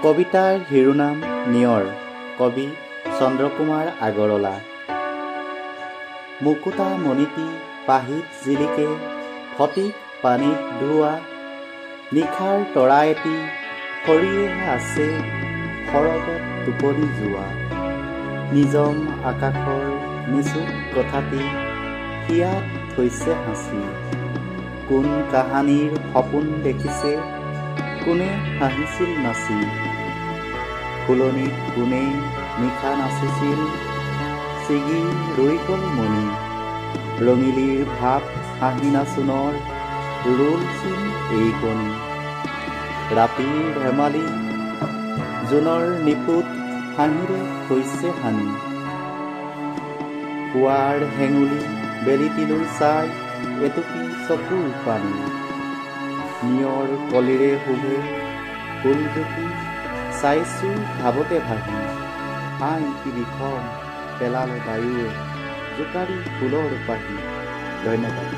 কবিতাৰ শিৰোনাম নিয়ৰ। কবি চন্দ্ৰকুমাৰ আগৰৱালা। মুকুতা মণিটি পাহিত জিলিকে, ফটিক পানীত ধোৱা, নিশাৰ তৰা এটি সৰিয়ে আছে, সৰগত টোপনি যোৱা। নিজম আকাশৰ নিচুক কথাটি হিয়াত থৈছে সাঁচি। কোন কাহানিৰ সপোন দেখিছে, কোনে হাঁহিছিল নাচি। ফুলনিত কোনে নিশা নাচিছিল, ছিগি ৰৈ গ'ল মণি। ৰঙিলীৰ ভাৱ হাঁহি নাচোনৰ, ৰোলচোন এই কণী। ৰাতিৰ ধেমালি জোনৰ নিপুত হাঁহিৰে হৈছে হানি। পুৱাৰ হেঙুলি বেলিটিলৈ চাই এটুপি চকুৰ পানী। নিয়ৰ কলিৰে শুভে ফুলজুপি, চাইছো ভাৱতে ভাহি। আই কি বিষম পেলালে বায়ুৱে, জোকাৰি ফুলৰ পাহি। ধন্যবাদ।